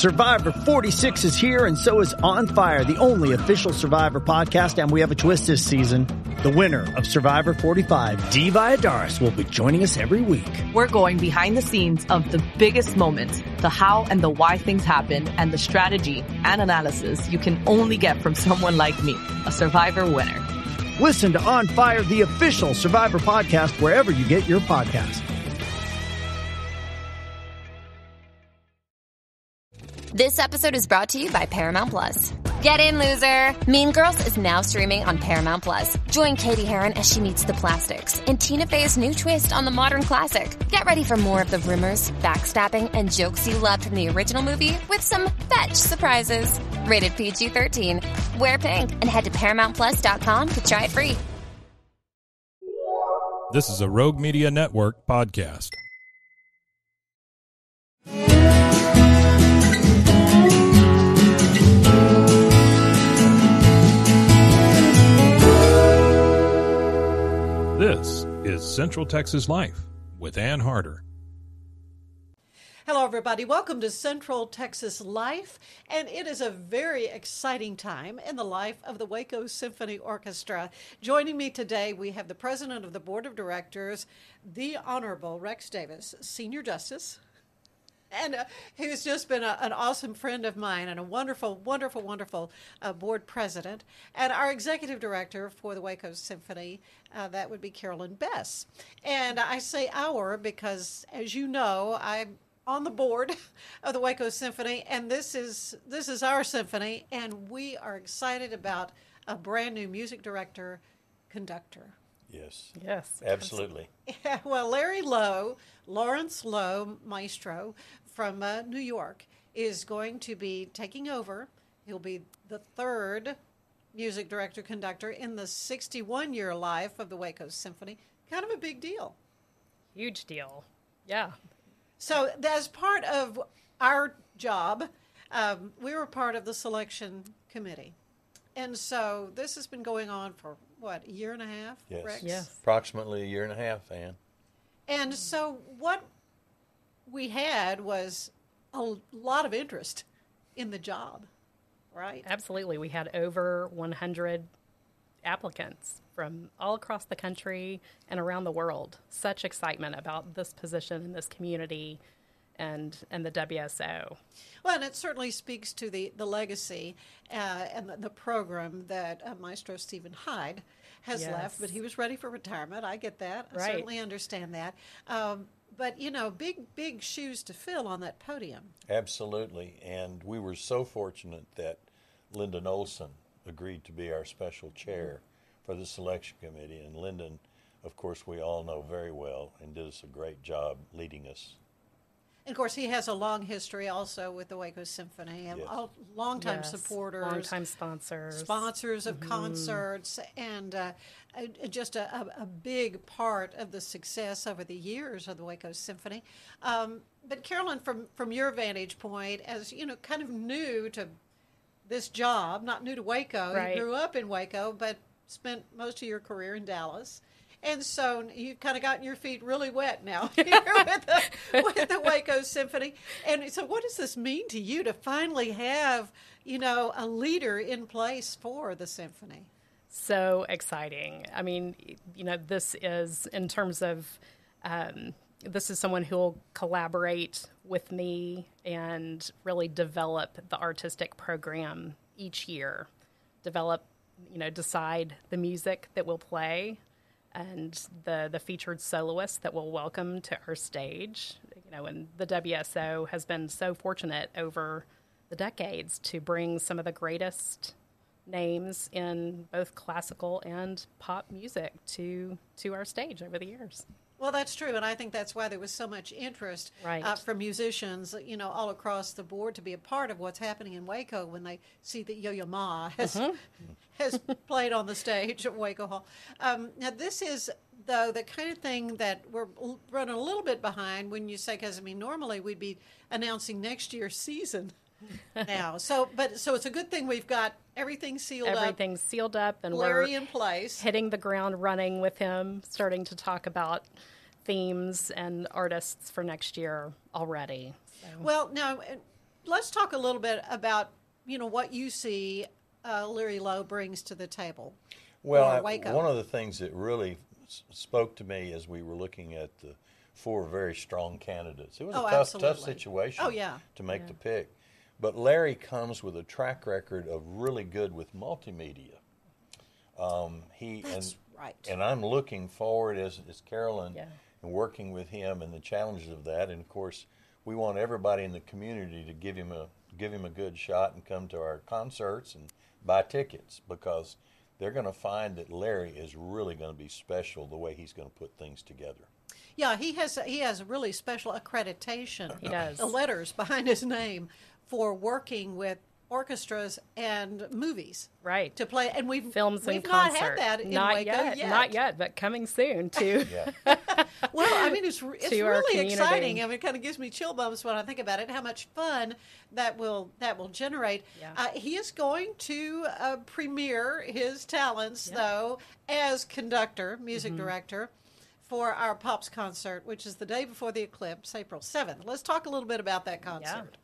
Survivor 46 is here, and so is On Fire, the only official Survivor podcast, and we have a twist this season. The winner of Survivor 45, Dee Valladares, will be joining us every week. We're going behind the scenes of the biggest moments, the how and the why things happen, and the strategy and analysis you can only get from someone like me, a Survivor winner. Listen to On Fire, the official Survivor podcast, wherever you get your podcast. This episode is brought to you by Paramount Plus. Get in, loser! Mean Girls is now streaming on Paramount Plus. Join Katie Heron as she meets the plastics in Tina Fey's new twist on the modern classic. Get ready for more of the rumors, backstabbing, and jokes you loved from the original movie with some fetch surprises. Rated PG-13. Wear pink and head to ParamountPlus.com to try it free. This is a Rogue Media Network podcast. This is Central Texas Life with Ann Harder. Hello, everybody. Welcome to Central Texas Life, and it is a very exciting time in the life of the Waco Symphony Orchestra. Joining me today, we have the President of the Board of Directors, the Honorable Rex Davis, Senior Justice, and who's just been an awesome friend of mine and a wonderful board president, and our executive director for the Waco Symphony, that would be Carolyn Bess. And I say our because, as you know, I'm on the board of the Waco Symphony, and this is our symphony, and we are excited about a brand new music director, conductor. Yes. Yes. Absolutely. Yeah, well, Lawrence Lowe, maestro from New York, is going to be taking over. He'll be the third music director conductor in the 61-year life of the Waco Symphony. Kind of a big deal. Huge deal. Yeah. So as part of our job, we were part of the selection committee. And so this has been going on for, what, a year and a half, Yes. Rex? Yes. Approximately a year and a half, Ann. And so what we had was a lot of interest in the job, right? Absolutely. We had over 100 applicants from all across the country and around the world. Such excitement about this position in this community and the WSO. Well, and it certainly speaks to the legacy and the program that Maestro Stephen Hyde has left, but he was ready for retirement. I get that. I certainly understand that. But, you know, big shoes to fill on that podium. Absolutely. And we were so fortunate that Lyndon Olson agreed to be our special chair for the selection committee. And Lyndon, of course, we all know very well and did us a great job leading us. And of course, he has a long history also with the Waco Symphony, and long-time supporters, long-time sponsors of concerts, and just a big part of the success over the years of the Waco Symphony. But Carolyn, from your vantage point, as you know, kind of new to this job, not new to Waco, you grew up in Waco, but spent most of your career in Dallas. And so you've kind of gotten your feet really wet now here with the Waco Symphony. And so what does this mean to you to finally have, you know, a leader in place for the symphony? So exciting. I mean, you know, this is in terms of, this is someone who will collaborate with me and really develop the artistic program each year, decide the music that we'll play, and the featured soloists that we'll welcome to our stage. You know, and the WSO has been so fortunate over the decades to bring some of the greatest names in both classical and pop music to our stage over the years. Well, that's true, and I think that's why there was so much interest from musicians, you know, all across the board to be a part of what's happening in Waco when they see that Yo-Yo Ma has played on the stage at Waco Hall. Now, this is, though, the kind of thing that we're running a little bit behind when you say, because, I mean, normally we'd be announcing next year's season now. So it's a good thing we've got everything sealed up. Everything's sealed up, and Larry we're in place, hitting the ground running with him, starting to talk about themes and artists for next year already. So. Well, now, let's talk a little bit about, what you see Larry Lowe brings to the table. Well, Waco. one of the things that really spoke to me as we were looking at the 4 very strong candidates, it was a tough situation to make the pick. But Larry comes with a track record of really good with multimedia. That's right. And I'm looking forward as Carolyn and working with him and the challenges of that. And of course, we want everybody in the community to give him a good shot and come to our concerts and buy tickets, because they're going to find that Larry is really going to be special the way he's going to put things together. Yeah, he has a really special accreditation. He does. The letters behind his name for working with orchestras and movies, right? To play, and we've not had that in Waco yet. Not yet, but coming soon too. Well, I mean, it's really exciting. I mean, it kind of gives me chill bumps when I think about it. How much fun that will generate. Yeah. He is going to premiere his talents though as conductor, music director, for our Pops concert, which is the day before the eclipse, April 7th. Let's talk a little bit about that concert. Yeah.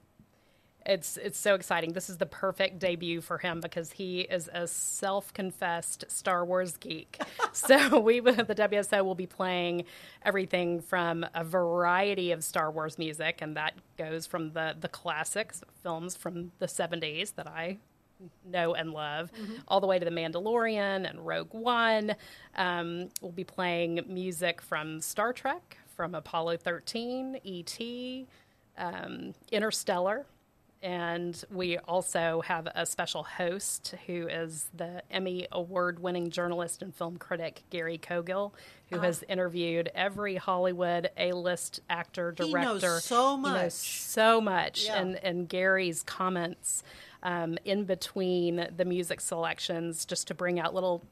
It's so exciting. This is the perfect debut for him because he is a self-confessed Star Wars geek. So the WSO will be playing everything from a variety of Star Wars music, and that goes from the classics, films from the 70s that I know and love, all the way to The Mandalorian and Rogue One. We'll be playing music from Star Trek, from Apollo 13, E.T., Interstellar. And we also have a special host who is the Emmy Award-winning journalist and film critic, Gary Cogill, who has interviewed every Hollywood A-list actor, director. He knows so much. He knows so much. Yeah. And Gary's comments in between the music selections, just to bring out little,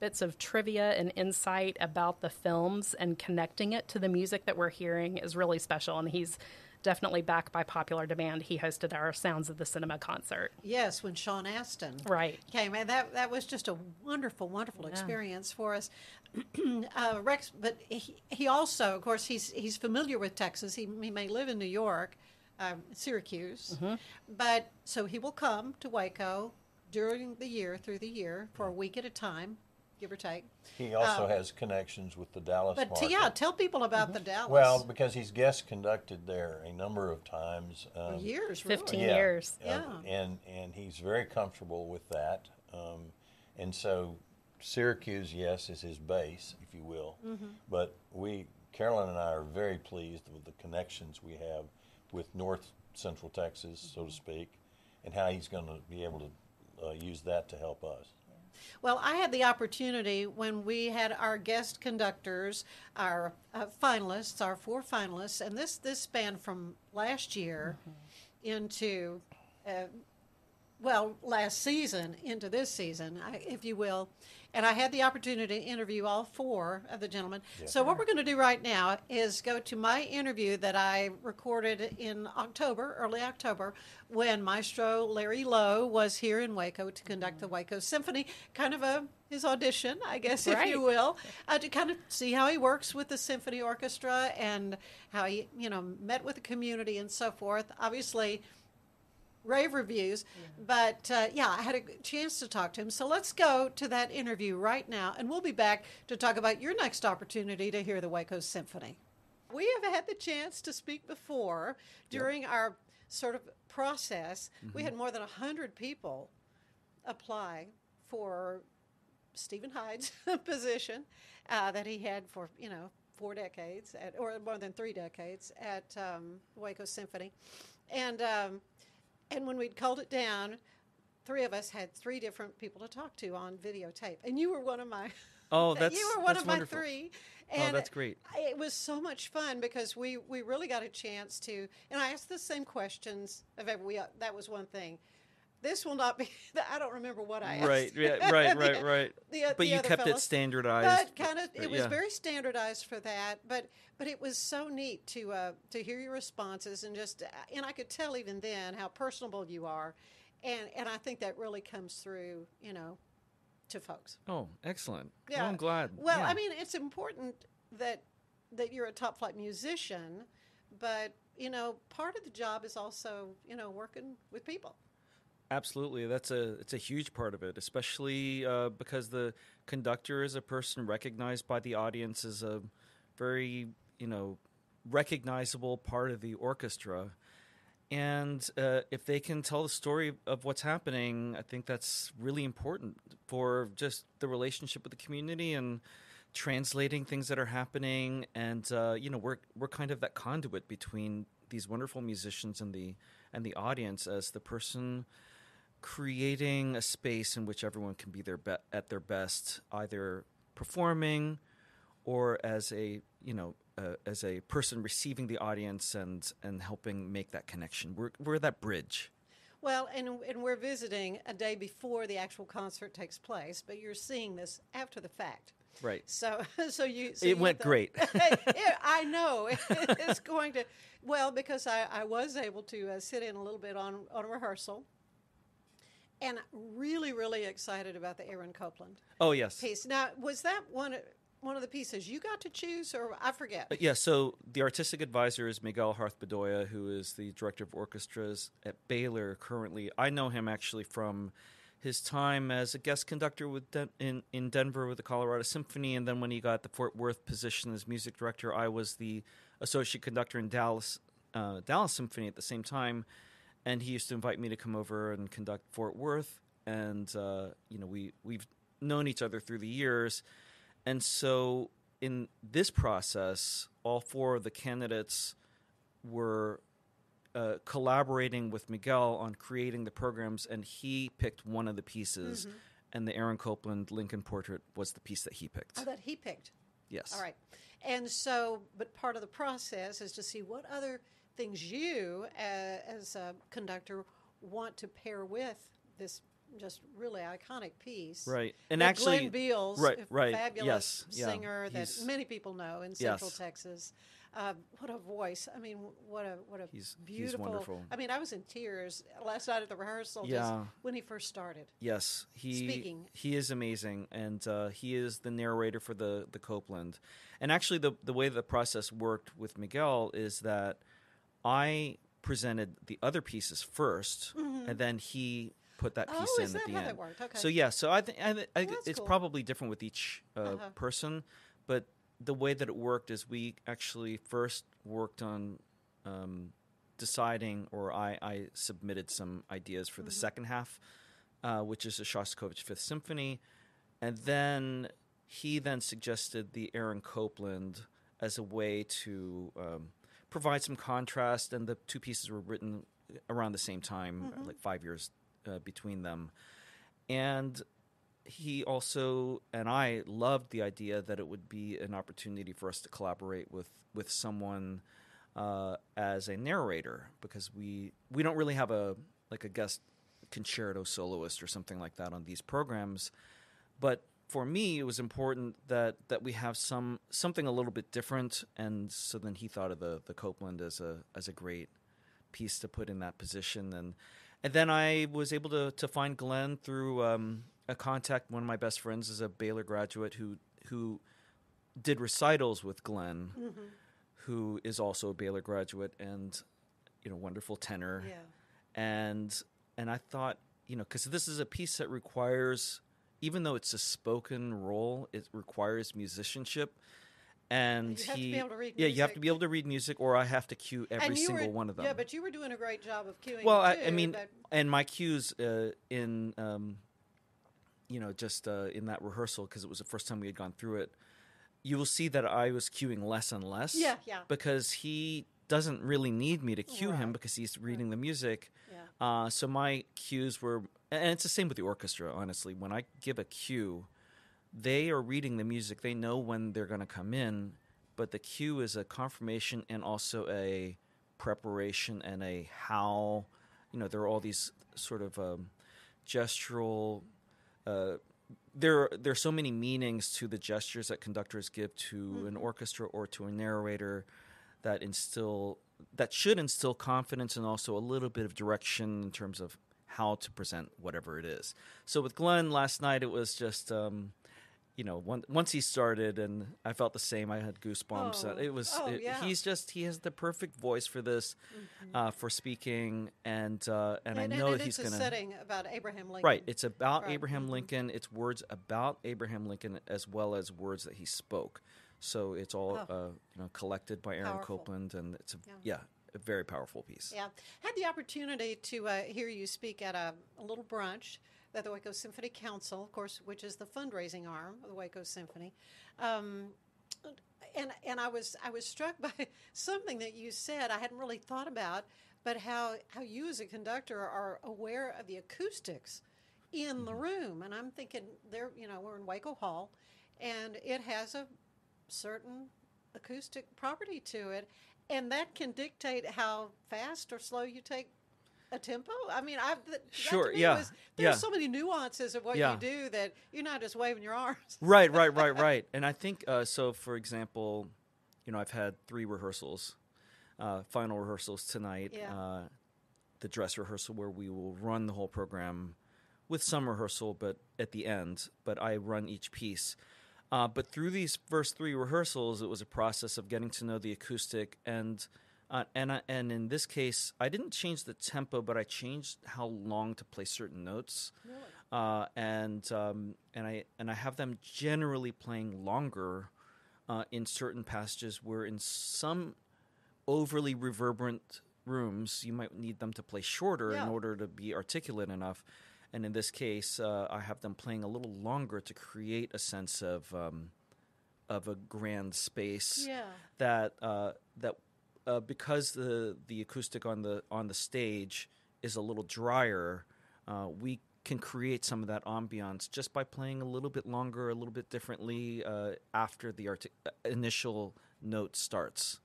bits of trivia and insight about the films and connecting it to the music that we're hearing is really special. And he's definitely back by popular demand. He hosted our Sounds of the Cinema concert. Yes, when Sean Astin came. And that was just a wonderful, wonderful experience for us. Rex, but he also, of course, he's familiar with Texas. He may live in New York, Syracuse. But so he will come to Waco through the year, for a week at a time, give or take. He also has connections with the Dallas market. Tell people about the Dallas. Well, because he's guest conducted there a number of times. Years, 15 years. And he's very comfortable with that. And so Syracuse, yes, is his base, if you will. But Carolyn and I are very pleased with the connections we have with North Central Texas, so to speak, and how he's going to be able to use that to help us. Well, I had the opportunity when we had our guest conductors, our finalists, our 4 finalists, and this spanned from last year into, last season into this season, if you will. And I had the opportunity to interview all 4 of the gentlemen. Yeah. So what we're going to do right now is go to my interview that I recorded in early October, when Maestro Larry Lowe was here in Waco to conduct the Waco Symphony, kind of his audition, I guess, if you will, to kind of see how he works with the symphony orchestra and how he, met with the community and so forth. Obviously, rave reviews, but I had a chance to talk to him. So let's go to that interview right now, and we'll be back to talk about your next opportunity to hear the Waco Symphony. We have had the chance to speak before during our sort of process. We had more than 100 people apply for Stephen Hyde's position that he had for 4 decades, or more than 3 decades at Waco Symphony, and when we'd called it down, 3 of us had 3 different people to talk to on videotape, and you were one of my. Oh, that's you were one of wonderful. My 3. And that's great. It was so much fun because we really got a chance to, and I asked the same questions of every. That was one thing. This will not be. I don't remember what I asked. Right. Yeah. Right. But you kept it standardized. But it was very standardized for that. But it was so neat to hear your responses and I could tell even then how personable you are, and I think that really comes through, to folks. Oh, excellent. Yeah. Well, I'm glad. Well, I mean, it's important that you're a top flight musician, but part of the job is also, working with people. Absolutely. It's a huge part of it, especially because the conductor is a person recognized by the audience as a very, recognizable part of the orchestra. And if they can tell the story of what's happening, I think that's really important for just the relationship with the community and translating things that are happening. And we're kind of that conduit between these wonderful musicians and the audience as the person creating a space in which everyone can be at their best, either performing or as a person receiving the audience and helping make that connection. We're that bridge. Well, and we're visiting a day before the actual concert takes place, but you're seeing this after the fact. Right. So it went great. I know it's going to. Well, because I was able to sit in a little bit on rehearsal. And really, really excited about the Aaron Copland. Oh, yes. Piece. Now, was that one of the pieces you got to choose, or I forget? Yeah, so the artistic advisor is Miguel Harth-Bedoya, who is the director of orchestras at Baylor currently. I know him actually from his time as a guest conductor in Denver with the Colorado Symphony, and then when he got the Fort Worth position as music director, I was the associate conductor in Dallas Symphony at the same time. And he used to invite me to come over and conduct Fort Worth, and we've known each other through the years. And so in this process, all four of the candidates were collaborating with Miguel on creating the programs, and he picked one of the pieces, and the Aaron Copland Lincoln Portrait was the piece that he picked. Oh, that he picked. Yes. All right. And so, but part of the process is to see what other things you, as a conductor, want to pair with this just really iconic piece. Right. And that actually, Glenn Beals, right. fabulous Yes. singer that many people know in Central Texas. What a voice. I mean, what a beautiful. He's wonderful. I mean, I was in tears last night at the rehearsal Yeah. just when he first started. Yes. Speaking. He is amazing, and he is the narrator for the Copland. And actually, the way the process worked with Miguel is that I presented the other pieces first, and then he put that piece in at the end. That worked? Okay. So yeah, so I think it's cool. Probably different with each person, but the way that it worked is we actually first worked on deciding, or I submitted some ideas for the second half, which is the Shostakovich Fifth Symphony, and then he suggested the Aaron Copland as a way to provide some contrast, and the two pieces were written around the same time, like 5 years between them. And he also, and I loved the idea that it would be an opportunity for us to collaborate with someone as a narrator, because we don't really have a guest concerto soloist or something like that on these programs. But for me, it was important that we have something a little bit different, and so then he thought of the Copland as a great piece to put in that position, and then I was able to find Glenn through a contact. One of my best friends is a Baylor graduate who did recitals with Glenn, who is also a Baylor graduate and wonderful tenor, and I thought because this is a piece that requires, even though it's a spoken role, it requires musicianship. And you have to be able to read music. You have to be able to read music, or I have to cue every single one of them. Yeah, but you were doing a great job of cueing. Well, too, I mean, and my cues in that rehearsal, because it was the first time we had gone through it, you will see that I was cueing less and less. Yeah. Because he doesn't really need me to cue him because he's reading the music. Yeah. So my cues were, and it's the same with the orchestra, honestly. When I give a cue, they are reading the music. They know when they're going to come in, but the cue is a confirmation and also a preparation and a how. There are all these sort of gestural. There are so many meanings to the gestures that conductors give to an orchestra or to a narrator that should instill confidence and also a little bit of direction in terms of how to present whatever it is. So with Glenn last night, it was just once he started, and I felt the same. I had goosebumps. Yeah. He has the perfect voice for this, for speaking, and I know that he's going to. It's a setting about Abraham Lincoln. Right. It's about Abraham Lincoln. It's words about Abraham Lincoln as well as words that he spoke. So it's all collected by Aaron Powerful. Copeland, and it's a very powerful piece. Yeah. Had the opportunity to hear you speak at a little brunch that the Waco Symphony Council, of course, which is the fundraising arm of the Waco Symphony. And I was struck by something that you said I hadn't really thought about, but how you as a conductor are aware of the acoustics in the room. And I'm thinking we're in Waco Hall, and it has a certain acoustic property to it, and that can dictate how fast or slow you take a tempo. I mean, sure, there's so many nuances of what you do that you're not just waving your arms. Right. And I think so. For example, I've had 3 rehearsals, final rehearsals tonight. Yeah. The dress rehearsal where we will run the whole program with some rehearsal, but at the end. But I run each piece. But through these first 3 rehearsals, it was a process of getting to know the acoustic, and in this case, I didn't change the tempo, but I changed how long to play certain notes. Really? And I have them generally playing longer in certain passages where in some overly reverberant rooms you might need them to play shorter in order to be articulate enough. And in this case, I have them playing a little longer to create a sense of a grand space. Yeah. That because the acoustic on the stage is a little drier, we can create some of that ambiance just by playing a little bit longer, a little bit differently after the initial note starts.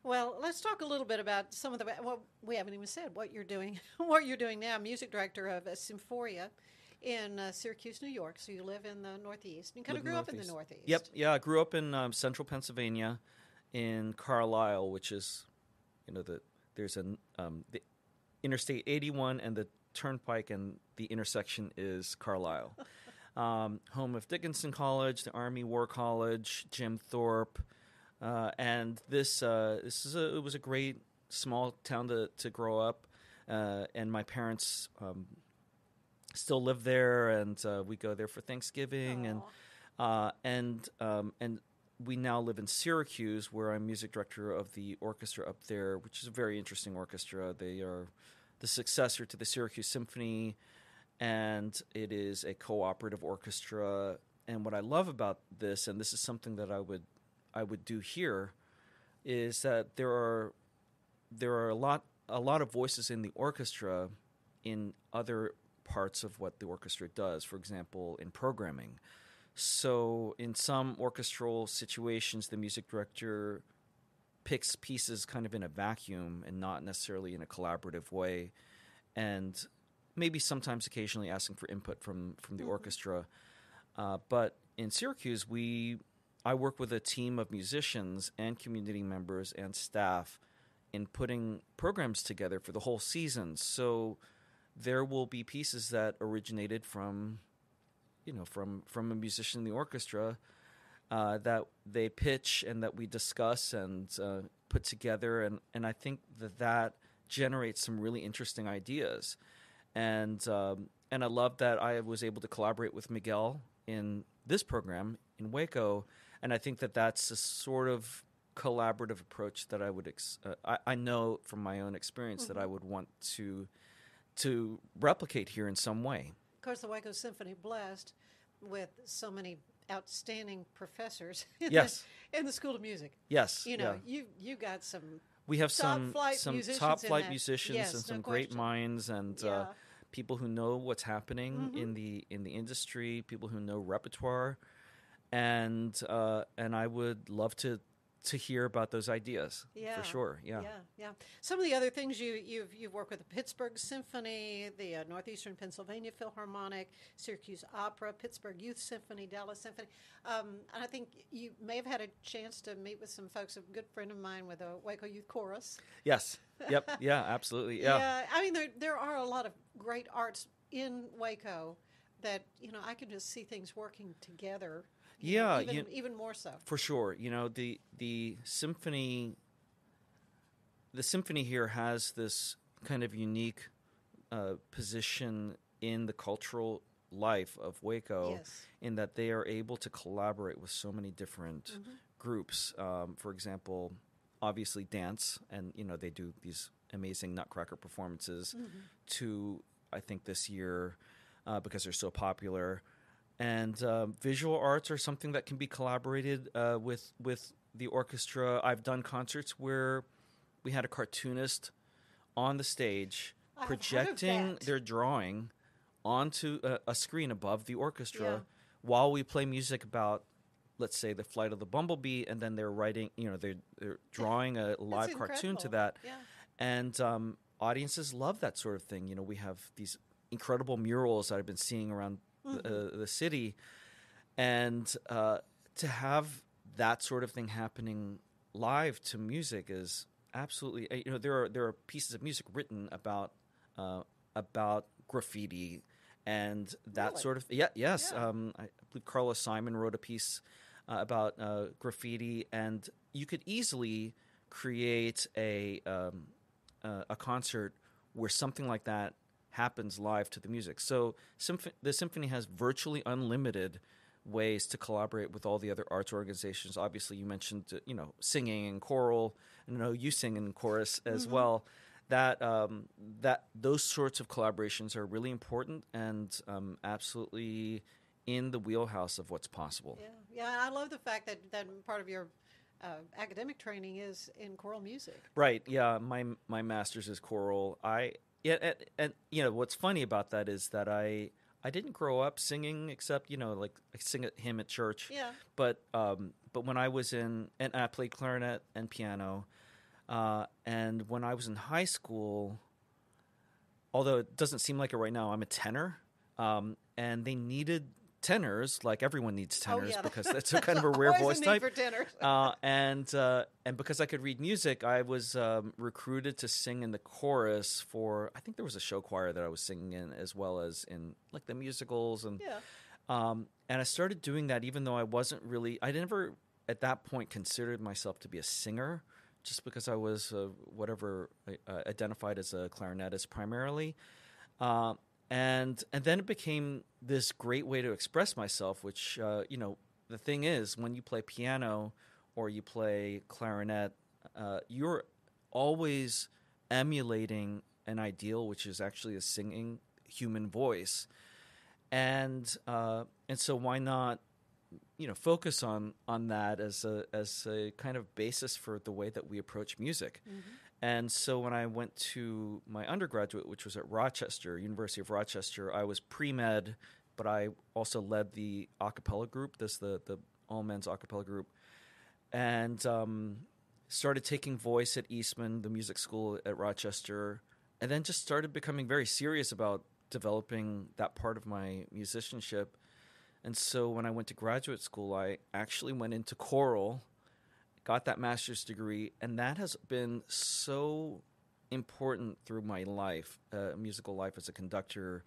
Well, let's talk a little bit about some of we haven't even said what you're doing. What you're doing now, music director of Symphoria in Syracuse, New York. So you live in the Northeast. You kind of grew up in the Northeast. Yep. Yeah, I grew up in central Pennsylvania, in Carlisle, which is, there's the Interstate 81 and the Turnpike, and the intersection is Carlisle. Home of Dickinson College, the Army War College, Jim Thorpe. And it was a great small town to grow up, and my parents still live there, and we go there for Thanksgiving. Aww. And we now live in Syracuse, where I'm music director of the orchestra up there, which is a very interesting orchestra. They are the successor to the Syracuse Symphony, and it is a cooperative orchestra. And what I love about this, and this is something that I would do here, is that there are a lot of voices in the orchestra in other parts of what the orchestra does. For example, in programming. So in some orchestral situations, the music director picks pieces kind of in a vacuum and not necessarily in a collaborative way, and maybe sometimes occasionally asking for input from the orchestra. But in Syracuse, I work with a team of musicians and community members and staff in putting programs together for the whole season. So there will be pieces that originated from a musician in the orchestra that they pitch and that we discuss and put together. And I think that generates some really interesting ideas. And I love that I was able to collaborate with Miguel in this program in Waco. And I think that's a sort of collaborative approach that I would I know from my own experience that I would want to replicate here in some way. Of course, the Waco Symphony blessed with so many outstanding professors in the School of Music. Yes. You got some. We have some top flight musicians yes, and some no great question. minds and people who know what's happening in the industry, people who know repertoire, and I would love to hear about those ideas for sure. Yeah. Some of the other things you've worked with the Pittsburgh Symphony, the Northeastern Pennsylvania Philharmonic, Syracuse Opera, Pittsburgh Youth Symphony, Dallas Symphony. And I think you may have had a chance to meet with some folks. A good friend of mine with the Waco Youth Chorus. Yes. Yep. Yeah. Absolutely. Yeah. I mean, there are a lot of great arts in Waco. that, I can just see things working together. Yeah, even more so. For sure. The symphony here has this kind of unique position in the cultural life of Waco, Yes. in that they are able to collaborate with so many different groups. For example, obviously dance, and they do these amazing Nutcracker performances to, I think, this year because they're so popular. And visual arts are something that can be collaborated with the orchestra. I've done concerts where we had a cartoonist on the stage projecting their drawing onto a screen above the orchestra while we play music about, let's say, the flight of the bumblebee, and then they're writing, they're drawing a live cartoon to that. Yeah. And audiences love that sort of thing. We have these incredible murals that I've been seeing around the city, and to have that sort of thing happening live to music is absolutely, there are pieces of music written about graffiti and that sort of yes. I believe Carlos Simon wrote a piece about graffiti, and you could easily create a concert where something like that happens live to the music. So the symphony has virtually unlimited ways to collaborate with all the other arts organizations. Obviously, you mentioned singing and choral, and I know you sing in chorus as well. That those sorts of collaborations are really important and absolutely in the wheelhouse of what's possible. Yeah. I love the fact that part of your academic training is in choral music. Right. Yeah. My master's is choral. And what's funny about that is that I didn't grow up singing, except like I sing a hymn at church. Yeah. But when I was and I played clarinet and piano, and when I was in high school, although it doesn't seem like it right now, I'm a tenor, and they needed tenors, like everyone needs tenors, because that's a kind of a rare voice type. For tenors. And because I could read music, I was recruited to sing in the chorus for, I think there was a show choir that I was singing in, as well as in like the musicals, and I started doing that even though I never at that point considered myself to be a singer, just because I was identified as a clarinetist primarily. And then it became this great way to express myself, which, the thing is, when you play piano or you play clarinet, you're always emulating an ideal, which is actually a singing human voice. And so why not, focus on that as a kind of basis for the way that we approach music. And so when I went to my undergraduate, which was at University of Rochester, I was pre-med, but I also led the a cappella group, the all-men's a cappella group, and started taking voice at Eastman, the music school at Rochester, and then just started becoming very serious about developing that part of my musicianship. And so when I went to graduate school, I actually went into choral, got that master's degree, and that has been so important through my life, musical life as a conductor,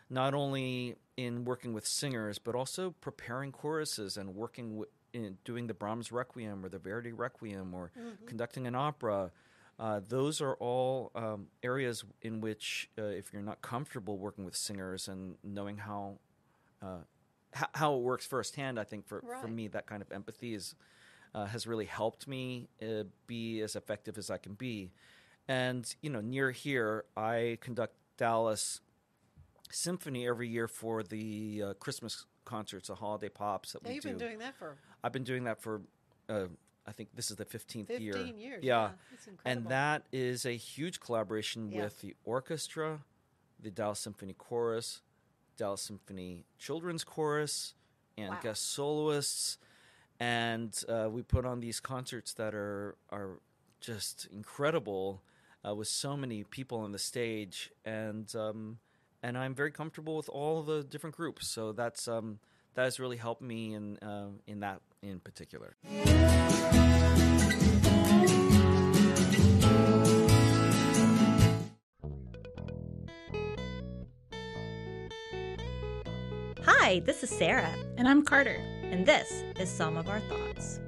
not only in working with singers, but also preparing choruses and working in doing the Brahms Requiem or the Verdi Requiem or conducting an opera. Those are all areas in which, if you're not comfortable working with singers and knowing how it works firsthand, I think for me, that kind of empathy has really helped me be as effective as I can be. And, near here, I conduct Dallas Symphony every year for the Christmas concerts, the holiday pops that we do. You've been doing that for... I've been doing that for, I think this is the 15th year. 15 years, yeah. That's incredible. And that is a huge collaboration with the orchestra, the Dallas Symphony Chorus, Dallas Symphony Children's Chorus, and guest soloists. And we put on these concerts that are just incredible, with so many people on the stage, and I'm very comfortable with all the different groups. So that has really helped me in that in particular. Hi, this is Sarah. And I'm Carter. And this is Some of Our Thoughts.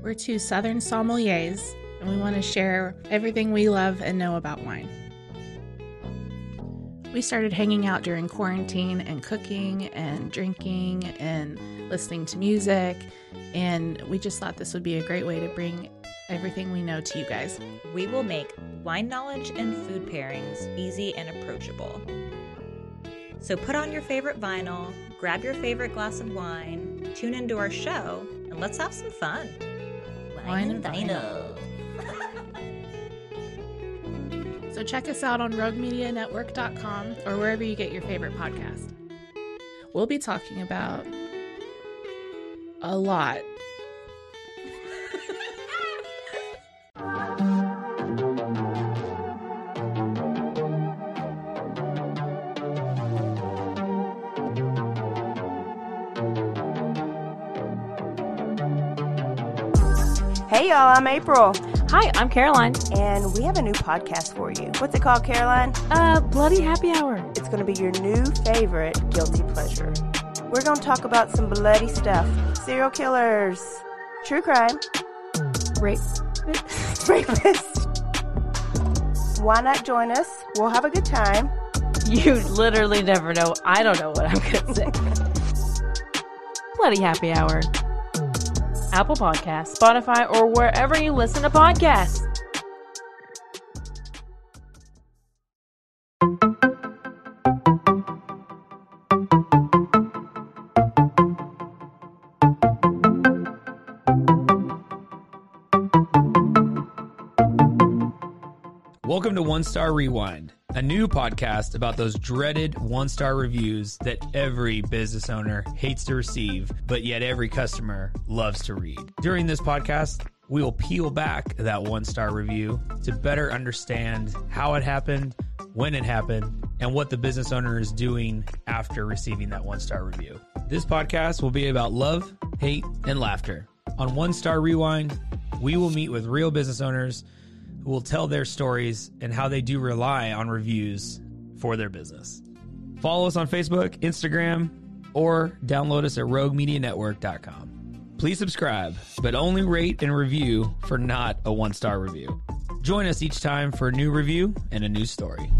We're two Southern sommeliers, and we want to share everything we love and know about wine. We started hanging out during quarantine and cooking and drinking and listening to music, and we just thought this would be a great way to bring everything we know to you guys. We will make wine knowledge and food pairings easy and approachable. So put on your favorite vinyl, grab your favorite glass of wine, tune into our show, and let's have some fun. Wine and vinyl. So check us out on roguemedianetwork.com or wherever you get your favorite podcast. We'll be talking about a lot. Hey y'all, I'm April. Hi, I'm Caroline. And we have a new podcast for you. What's it called, Caroline? Bloody Happy Hour. It's going to be your new favorite guilty pleasure. We're going to talk about some bloody stuff. Serial killers. True crime. Rapists. Why not join us? We'll have a good time. You literally never know. I don't know what I'm going to say. Bloody Happy Hour. Apple Podcasts, Spotify, or wherever you listen to podcasts. Welcome to One Star Rewind, a new podcast about those dreaded one-star reviews that every business owner hates to receive, but yet every customer loves to read. During this podcast, we will peel back that one-star review to better understand how it happened, when it happened, and what the business owner is doing after receiving that one-star review. This podcast will be about love, hate, and laughter. On One Star Rewind, we will meet with real business owners who will tell their stories and how they do rely on reviews for their business. Follow us on Facebook, Instagram, or download us at roguemedianetwork.com. Please subscribe, but only rate and review for not a one-star review. Join us each time for a new review and a new story.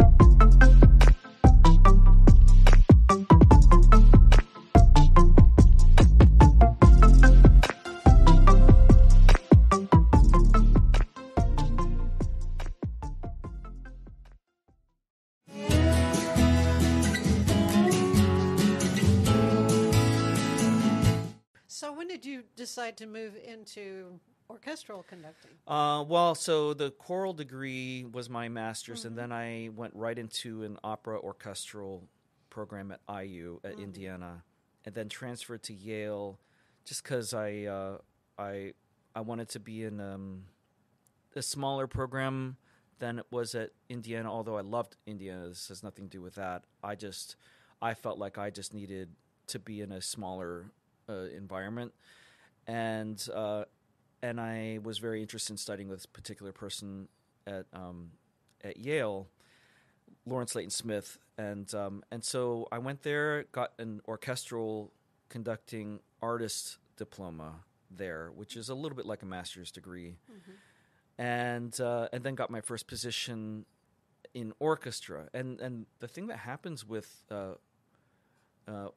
So when did you decide to move into orchestral conducting? So the choral degree was my master's, and then I went right into an opera orchestral program at IU at Indiana, and then transferred to Yale, just because I wanted to be in a smaller program than it was at Indiana. Although I loved Indiana, this has nothing to do with that. I felt like I just needed to be in a smaller environment, and I was very interested in studying with this particular person at Yale, Lawrence Leighton Smith, and so I went there, got an orchestral conducting artist diploma there, which is a little bit like a master's degree, and then got my first position in orchestra. And the thing that happens with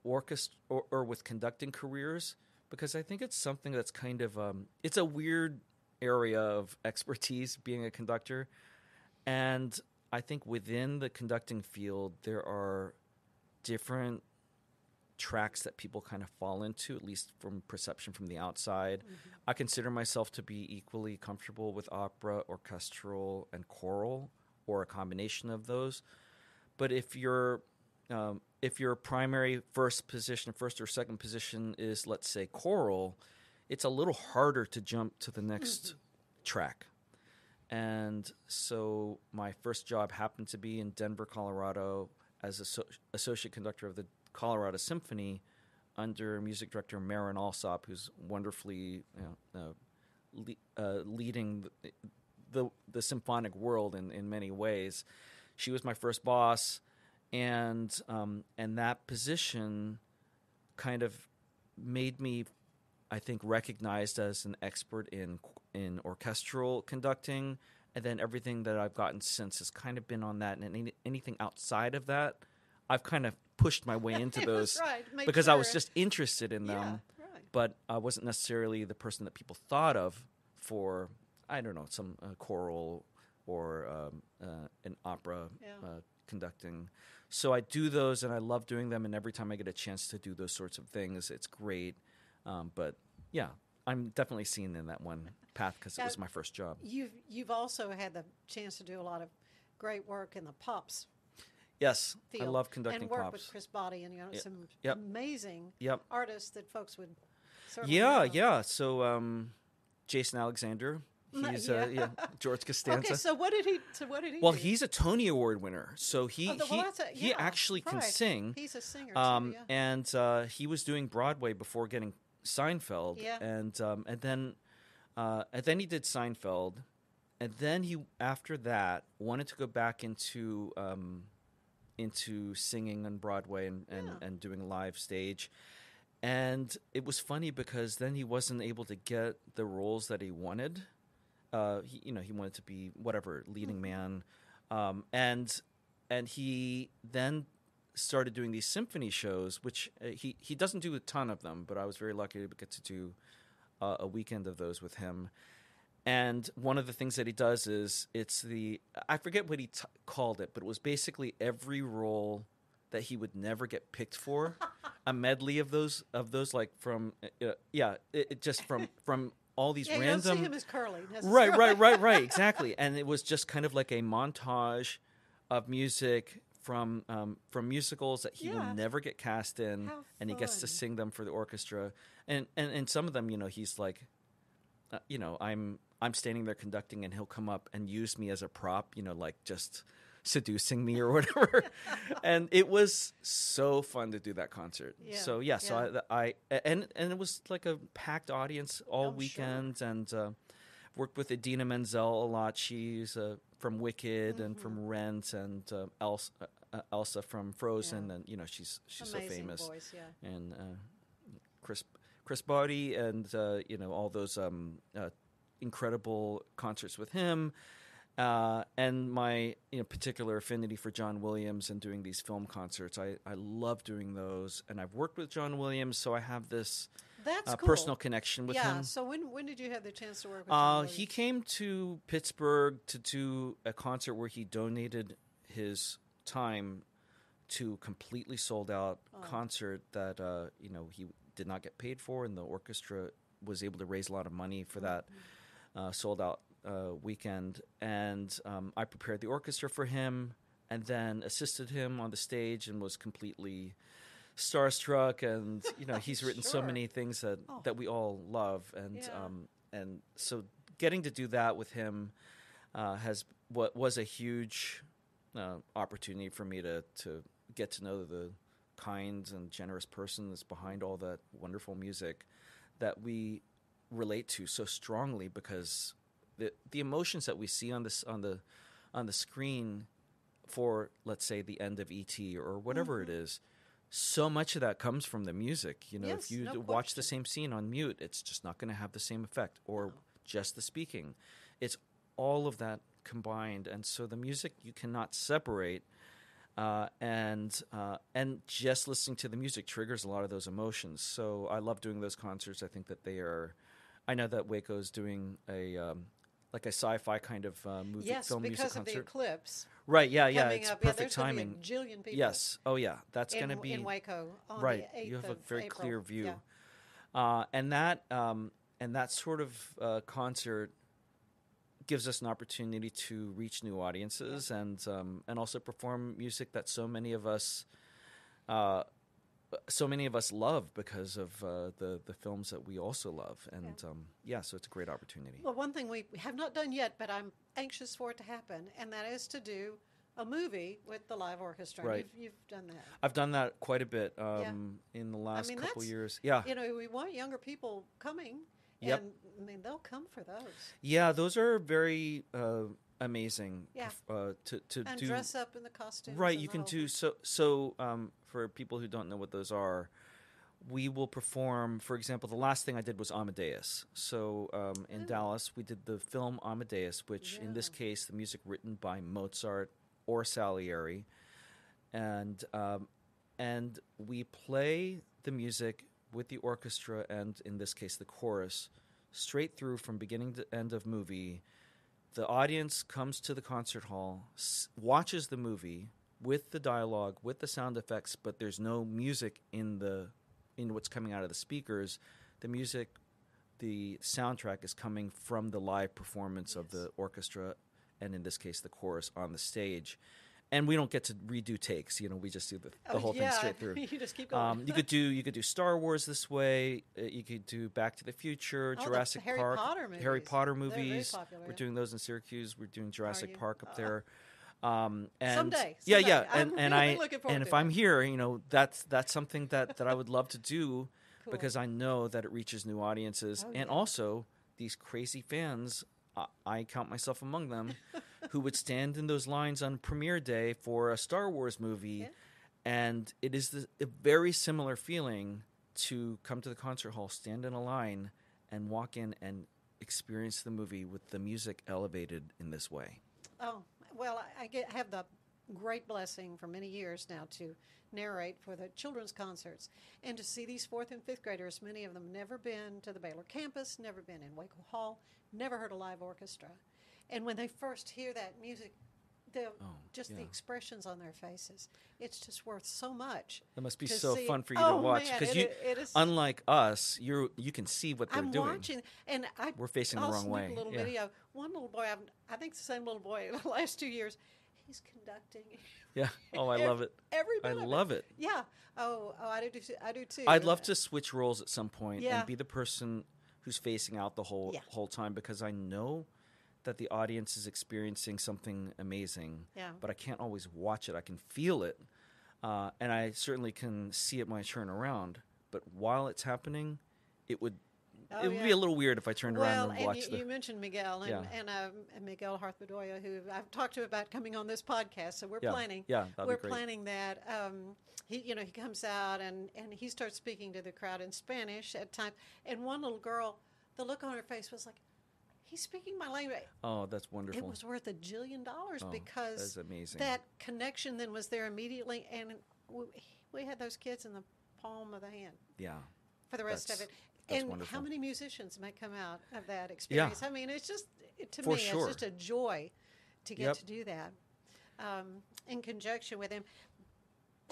orchestra or with conducting careers, because I think it's something that's kind of it's a weird area of expertise, being a conductor, and I think within the conducting field there are different tracks that people kind of fall into, at least from perception from the outside. I consider myself to be equally comfortable with opera, orchestral, and choral, or a combination of those. But if your primary first or second position is, let's say, choral, it's a little harder to jump to the next track. And so my first job happened to be in Denver, Colorado, as associate conductor of the Colorado Symphony under music director Marin Alsop, who's wonderfully leading the symphonic world in many ways. She was my first boss, and that position kind of made me, I think, recognized as an expert in orchestral conducting, and then everything that I've gotten since has kind of been on that, and anything outside of that, I've kind of pushed my way into those because I was just interested in them, but I wasn't necessarily the person that people thought of for, I don't know, some choral or an opera conducting. So I do those, and I love doing them, and every time I get a chance to do those sorts of things, it's great. But yeah, I'm definitely seen in that one path because it was my first job. You've also had the chance to do a lot of great work in the pops. Yes, field, I love conducting and work pops. with Chris Body and some amazing artists that folks would certainly know. So Jason Alexander, he's George Costanza. Okay, so what did he Well, do? he's a Tony Award winner, so he actually can sing. He's a singer too, and he was doing Broadway before getting Seinfeld, and then he did Seinfeld, and then he after that wanted to go back into singing on Broadway and doing live stage. And it was funny because then he wasn't able to get the roles that he wanted. He wanted to be whatever leading man, and he then started doing these symphony shows, which he doesn't do a ton of them, but I was very lucky to get to do a weekend of those with him. And one of the things that he does is I forget what he called it, but it was basically every role that he would never get picked for, a medley of those like from just from all these random. You don't see him as Curly, right, exactly. And it was just kind of like a montage of music from musicals that he will never get cast in, and he gets to sing them for the orchestra. And some of them, he's like, I'm standing there conducting, and he'll come up and use me as a prop, like just seducing me or whatever. And it was so fun to do that concert. So I it was like a packed audience all weekend, and worked with Idina Menzel a lot. She's from Wicked and from Rent, and Elsa from Frozen, and she's so famous. Voice, and Chris Body, and all those incredible concerts with him. And my particular affinity for John Williams and doing these film concerts. I love doing those, and I've worked with John Williams, so I have this personal connection with him. Yeah, so when did you have the chance to work with John Williams? He came to Pittsburgh to do a concert where he donated his time to completely sold out concert that he did not get paid for, and the orchestra was able to raise a lot of money for that sold out weekend. And I prepared the orchestra for him, and then assisted him on the stage, and was completely starstruck. And he's written so many things that we all love, and so getting to do that with him was a huge opportunity for me to get to know the kind and generous person that's behind all that wonderful music that we relate to so strongly, because the emotions that we see on the screen for, let's say, the end of E.T. or whatever it is, so much of that comes from the music. If you watch the same scene on mute, it's just not going to have the same effect, or just the speaking. It's all of that combined, and so the music you cannot separate. And just listening to the music triggers a lot of those emotions. So I love doing those concerts. I think that they are. I know that Waco's doing a sci-fi kind of film music concert. Yes, because of the eclipse. Right. Yeah. Coming It's up. perfect There's timing. Gonna be a jillion people. Yes. Oh yeah. That's going to be in Waco on right. the 8th You have a very April. clear view. Yeah. And that sort of concert gives us an opportunity to reach new audiences, and also perform music that so many of us love because of the films that we also love, and so it's a great opportunity. Well, one thing we have not done yet, but I'm anxious for it to happen, and that is to do a movie with the live orchestra. Right. You've done that. I've done that quite a bit in the last couple years. Yeah. We want younger people coming. Yep. And they'll come for those. Yeah, those are very amazing. Yeah. To and do dress up in the costumes. right. and You the can whole do thing. for people who don't know what those are. We will perform, for example, the last thing I did was Amadeus. So in Dallas, we did the film Amadeus, which in this case, the music written by Mozart or Salieri. And we play the music with the orchestra and, in this case, the chorus, straight through from beginning to end of movie. The audience comes to the concert hall, watches the movie with the dialogue, with the sound effects, but there's no music in what's coming out of the speakers. The music, the soundtrack is coming from the live performance of the orchestra, and in this case, the chorus on the stage. And we don't get to redo takes. We just do the whole thing straight through. You just keep going. You could do Star Wars this way. You could do Back to the Future, Jurassic Harry Park, Potter movies. Harry Potter They're very movis. popular, We're yeah. doing those in Syracuse. We're doing Jurassic you? Park up there. And Someday. yeah. I'm And really looking forward if to I'm it. here, that's something that I would love to do because I know that it reaches new audiences, and also these crazy fans. I count myself among them, who would stand in those lines on premiere day for a Star Wars movie, and it is a very similar feeling to come to the concert hall, stand in a line, and walk in and experience the movie with the music elevated in this way. Oh, well, I have the great blessing for many years now to narrate for the children's concerts and to see these 4th and 5th graders, many of them never been to the Baylor campus, never been in Waco Hall, never heard a live orchestra. And when they first hear that music, the expressions on their faces, it's just worth so much. It must be to so see. fun for you to watch man, because it is, unlike us, you can see what they're I'm doing. watching, and We're facing the I'll wrong sneak way. A little video. One little boy, I think the same little boy in the last 2 years, he's conducting. Yeah. Oh, I love it. Every I bit of love it. Yeah. Oh, I do too. I'd love to switch roles at some point Yeah. and be the person who's facing out the whole time because I know that the audience is experiencing something amazing. Yeah. But I can't always watch it. I can feel it, and I certainly can see it when I turn around. But while it's happening, it would be a little weird if I turned around and watched you mentioned Miguel and Miguel Harth-Bedoya, who I've talked to about coming on this podcast. So we're planning. Yeah, that'd we're be great. planning that. He comes out and he starts speaking to the crowd in Spanish at times. And one little girl, the look on her face was like, he's speaking my language. Oh, that's wonderful. It was worth $1 jillion because that's amazing. that connection then was there immediately, and we had those kids in the palm of the hand. Yeah. For the rest of it. That's and wonderful. how many musicians may come out of that experience? Yeah. I mean, it's just, to For me, sure. it's just a joy to get to do that in conjunction with him.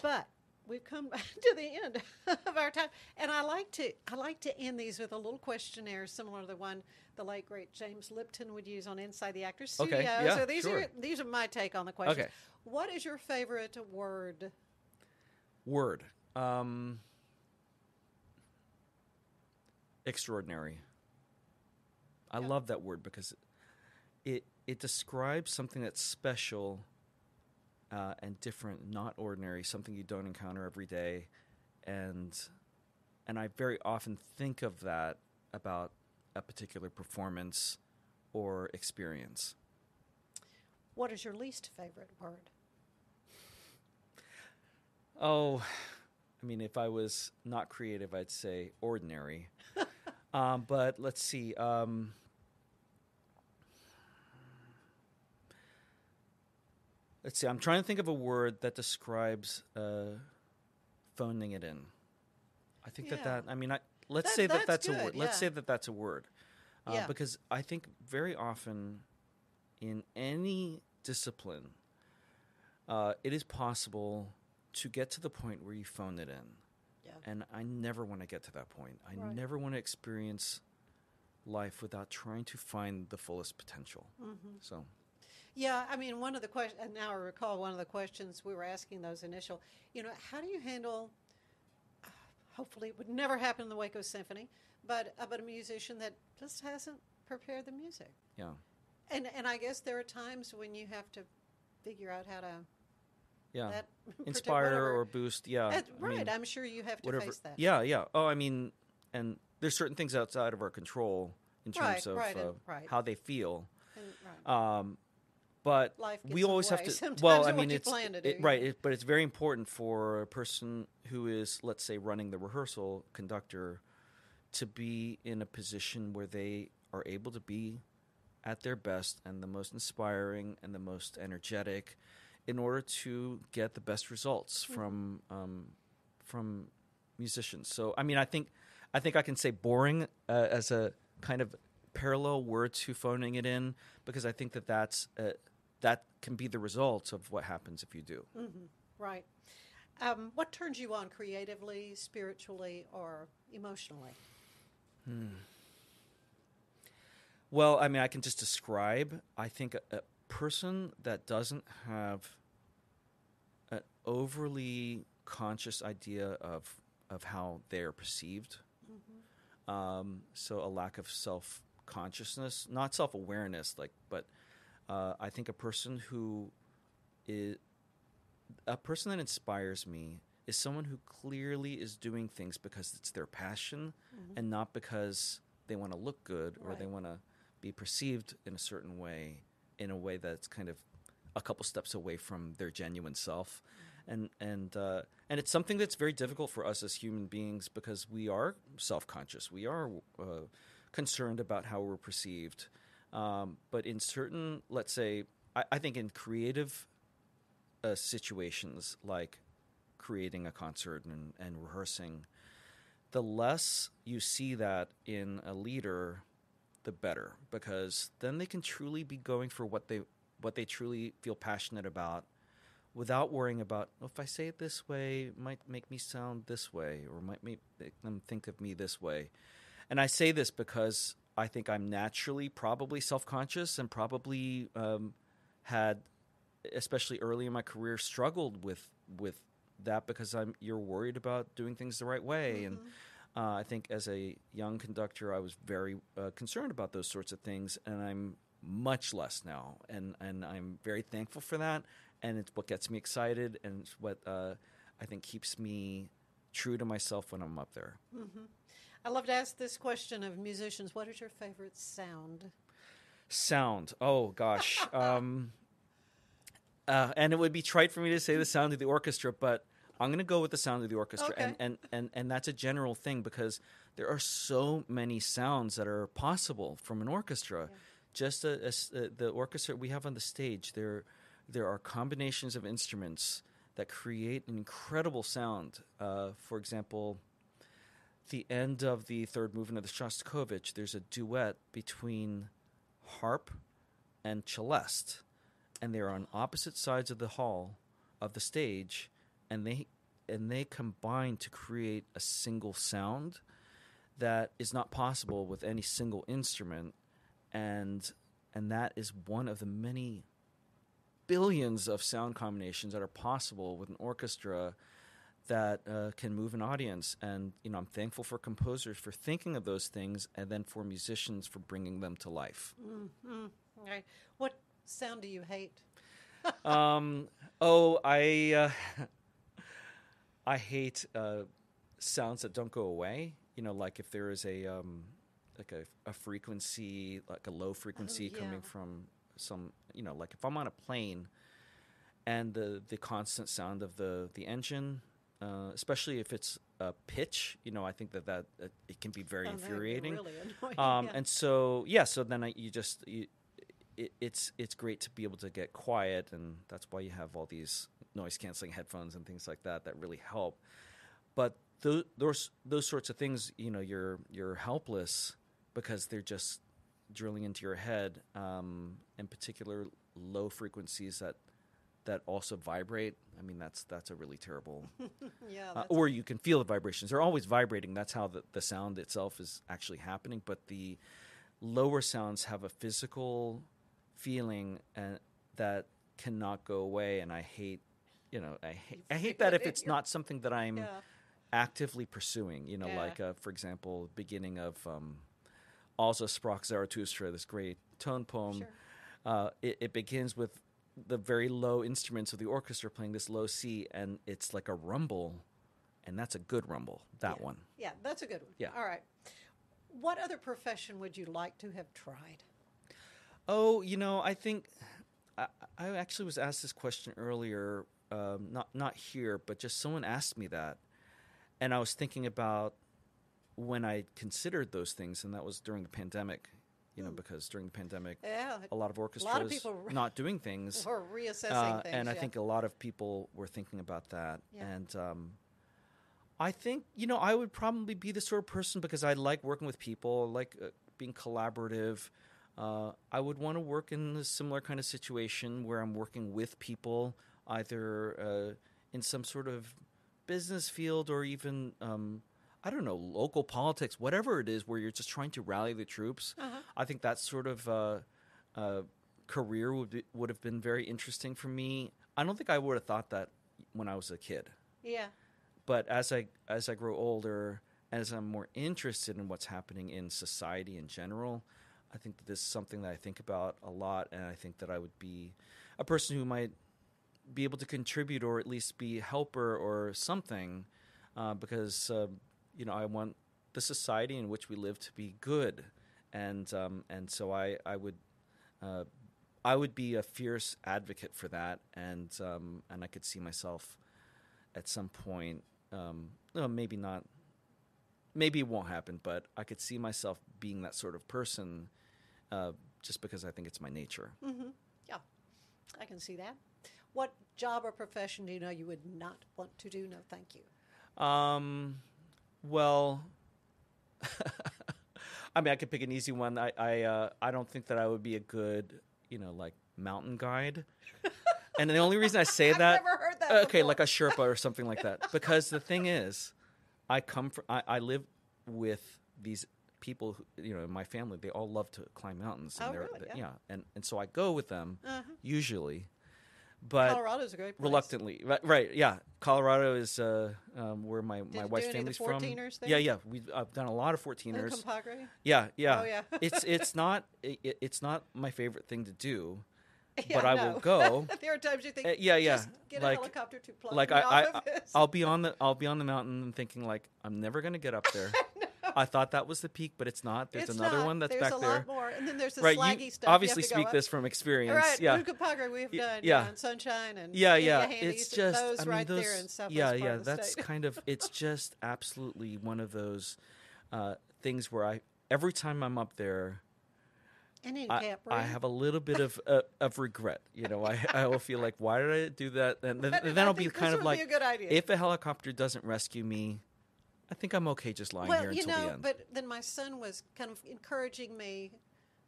But we've come to the end of our time, and I like to end these with a little questionnaire similar to the one the late great James Lipton would use on Inside the Actors Studio. Okay, yeah, so these are my take on the question. Okay. What is your favorite word? Word. Extraordinary. I love that word because it describes something that's special and different, not ordinary, something you don't encounter every day, and I very often think of that about a particular performance or experience. What is your least favorite word? Oh, I mean, if I was not creative, I'd say ordinary. But let's see. Let's see. I'm trying to think of a word that describes phoning it in. I think that. I mean, let's say that's good, a word. yeah. Let's say that's a word. Yeah. Because I think very often in any discipline, it is possible to get to the point where you phone it in. Yeah. And I never want to get to that point. I never want to experience life without trying to find the fullest potential. Mm-hmm. So, yeah, I mean, one of the questions, and now I recall one of the questions we were asking those initial, how do you handle, hopefully it would never happen in the Waco Symphony, but a musician that just hasn't prepared the music? yeah. And I guess there are times when you have to figure out how to that inspire whatever. or boost. Yeah. Right. I mean, I'm sure you have to whatever. face that. Yeah. Oh, I mean, and there's certain things outside of our control in terms of Right. how they feel. And, right. But life gets we always in the have way to. sometimes Well, of I what mean, you it's plan to do. right. But it's very important for a person who is, let's say, running the rehearsal conductor, to be in a position where they are able to be at their best and the most inspiring and the most energetic, in order to get the best results from musicians. So, I mean, I think I can say boring as a kind of parallel word to phoning it in, because I think that can be the result of what happens if you do. Mm-hmm. Right. What turns you on creatively, spiritually, or emotionally? Well, I mean, I can just describe, I think, a person that doesn't have an overly conscious idea of how they're perceived. So a lack of self-consciousness, not self-awareness, but I think a person that inspires me is someone who clearly is doing things because it's their passion and not because they want to look good or they want to be perceived in a certain way, in a way that's kind of a couple steps away from their genuine self. And it's something that's very difficult for us as human beings, because we are self-conscious. We are concerned about how we're perceived. But in certain, let's say, I think in creative situations like creating a concert and rehearsing, the less you see that in a leader, the better, because then they can truly be going for what they truly feel passionate about, without worrying about, if I say it this way, it might make me sound this way, or might make them think of me this way. And I say this because I think I'm naturally probably self-conscious, and probably had, especially early in my career, struggled with that, because you're worried about doing things the right way. And I think as a young conductor, I was very concerned about those sorts of things, and I'm much less now. And I'm very thankful for that. And it's what gets me excited, and it's what I think keeps me true to myself when I'm up there. I love to ask this question of musicians. What is your favorite sound? Sound. Oh, gosh. And it would be trite for me to say the sound of the orchestra, but I'm going to go with the sound of the orchestra. Okay. And that's a general thing, because there are so many sounds that are possible from an orchestra. Yeah. Just the orchestra we have on the stage, there are combinations of instruments that create an incredible sound. For example, the end of the third movement of the Shostakovich, there's a duet between harp and celeste, and they're on opposite sides of the hall of the stage, and they combine to create a single sound that is not possible with any single instrument, and that is one of the many billions of sound combinations that are possible with an orchestra that can move an audience. And I'm thankful for composers for thinking of those things, and then for musicians for bringing them to life. Okay. What sound do you hate? I hate sounds that don't go away. Like if there is a frequency, like a low frequency coming from some, like if I'm on a plane, and the constant sound of the engine, especially if it's a pitch, I think that it can be very infuriating. Really annoying. And so then it's great to be able to get quiet, and that's why you have all these noise canceling headphones and things like that really help. But those sorts of things, you're helpless, because they're just drilling into your head, in particular low frequencies that also vibrate. I mean, that's a really terrible. Or you can feel the vibrations. They're always vibrating. That's how the sound itself is actually happening. But the lower sounds have a physical feeling that cannot go away, and I hate that if it's not something that I'm actively pursuing. Like for example, beginning of Also Sprach Zarathustra, this great tone poem. Sure. It begins with the very low instruments of the orchestra playing this low C, and it's like a rumble, and that's a good rumble, that one. Yeah, that's a good one. Yeah. All right. What other profession would you like to have tried? Oh, I think I actually was asked this question earlier, not here, but just someone asked me that. And I was thinking about when I considered those things, and that was during the pandemic, because during the pandemic, a lot of orchestras people not doing things. Or reassessing things. And I think a lot of people were thinking about that. Yeah. And I think, I would probably be the sort of person, because I like working with people, like being collaborative. I would want to work in a similar kind of situation where I'm working with people, either in some sort of business field or even, I don't know, local politics, whatever it is, where you're just trying to rally the troops. I think that sort of career would have been very interesting for me. I don't think I would have thought that when I was a kid. Yeah. But as I grow older, as I'm more interested in what's happening in society in general, I think that this is something that I think about a lot, and I think that I would be a person who might be able to contribute or at least be a helper or something, because I want the society in which we live to be good, and so I would be a fierce advocate for that, and I could see myself at some point, maybe not. Maybe it won't happen, but I could see myself being that sort of person, just because I think it's my nature. Mm-hmm. Yeah, I can see that. What job or profession do you know you would not want to do? No, thank you. Well, I mean, I could pick an easy one. I don't think that I would be a good, like mountain guide. And the only reason I say I've that, never heard that okay, before. like a Sherpa or something like that, because the thing is, I live with these people who, in my family, they all love to climb mountains. And really? Yeah. And so I go with them usually, but Colorado's a great place. Reluctantly, right? Yeah, Colorado is where my wife's family's from. Did you do any of the 14ers there? Yeah. I've done a lot of 14ers. Uncompahgre? Yeah. Oh, yeah. it's not my favorite thing to do. Yeah, but I will go. There are times you think, just get a helicopter to plug me off of this. I'll be on the mountain and thinking like, I'm never going to get up there. I thought that was the peak, but it's not. There's another one that's back there. There's a lot more, and then there's the right, slaggy you stuff. Obviously, you speak this from experience. Right, yeah. Uncompahgre we've done. Yeah, and Sunshine and It's just those right there in Southwest part of the that's state. kind of. It's just absolutely one of those things where every time I'm up there. I have a little bit of regret. I will feel like, why did I do that? And then I'll be kind of like, if a helicopter doesn't rescue me, I think I'm okay just lying here until the end. But then my son was kind of encouraging me.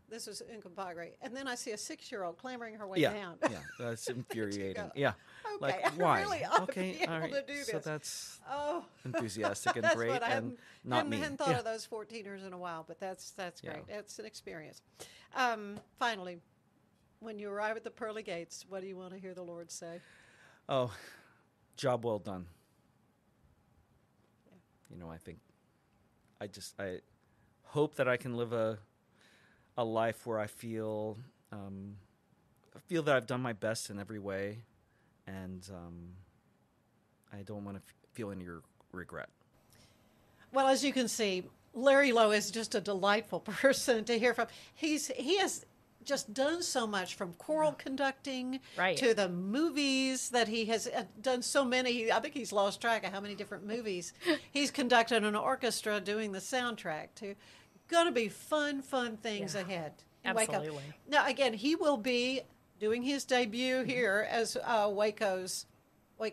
This was Uncompahgre. And then I see a 6-year-old clambering her way down. Yeah, that's infuriating. Yeah. Okay, like, I why? really ought okay, to be able all right. to do this. So that's that's enthusiastic and great, what and not me. I hadn't thought of those 14ers in a while, but that's great. It's an experience. Finally, when you arrive at the pearly gates, what do you want to hear the Lord say? Oh, job well done. Yeah. I think I hope that I can live a life where I feel that I've done my best in every way, and I don't want to feel any regret. Well, as you can see, Larry Lowe is just a delightful person to hear from. He has just done so much, from choral conducting to the movies that he has done so many. I think he's lost track of how many different movies he's conducted an orchestra doing the soundtrack to. Going to be fun things ahead. Absolutely. Waco. Now, again, he will be doing his debut here as Waco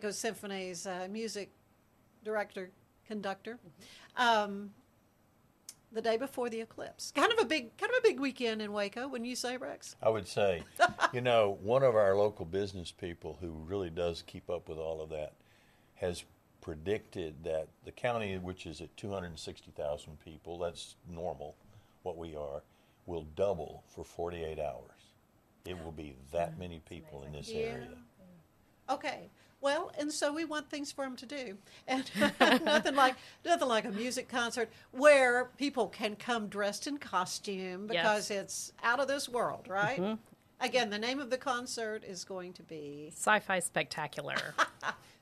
Symphony's music director, conductor. The day before the eclipse. Kind of a big weekend in Waco, wouldn't you say, Rex? I would say. One of our local business people who really does keep up with all of that has predicted that the county, which is at 260,000 people, that's normal, what we are, will double for 48 hours. It will be that many people in this area. Okay. Well, and so we want things for them to do, and nothing like a music concert where people can come dressed in costume because it's out of this world, right? Mm-hmm. Again, the name of the concert is going to be Sci-Fi Spectacular.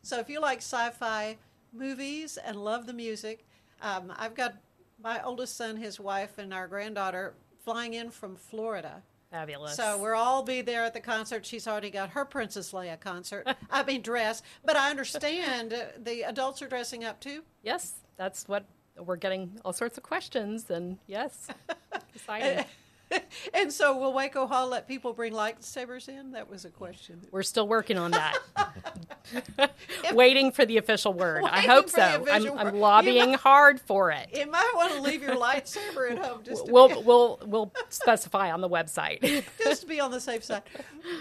So if you like sci-fi movies and love the music, I've got my oldest son, his wife, and our granddaughter flying in from Florida Fabulous. So we'll all be there at the concert. She's already got her Princess Leia dress. But I understand the adults are dressing up too. Yes, that's what we're getting, all sorts of questions, and yes, exciting. And so will Waco Hall let people bring lightsabers in? That was a question. We're still working on that. Waiting for the official word. I hope so. I'm lobbying hard for it. You might want to leave your lightsaber at home. We'll specify on the website. Just to be on the safe side.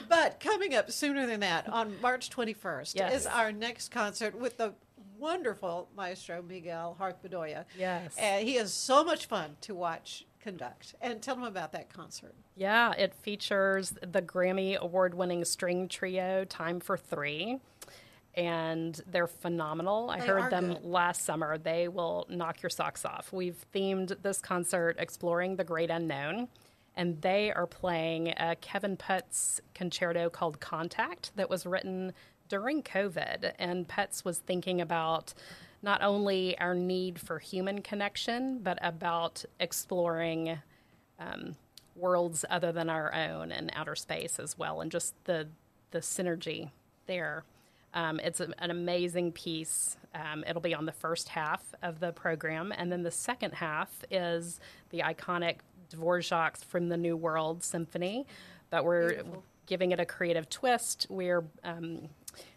But coming up sooner than that, on March 21st, is our next concert with the wonderful maestro Miguel Harth-Bedoya. Yes. He is so much fun to watch conduct. And tell them about that concert. Yeah, it features the Grammy award-winning string trio Time for Three, and they're phenomenal. I heard them last summer. They will knock your socks off. We've themed this concert Exploring the Great Unknown, and they are playing a Kevin Putt's concerto called Contact that was written during COVID, and Putz was thinking about not only our need for human connection, but about exploring worlds other than our own and outer space as well, and just the synergy there. It's an amazing piece. It'll be on the first half of the program, and then the second half is the iconic Dvorak's From the New World Symphony, but we're giving it a creative twist. We're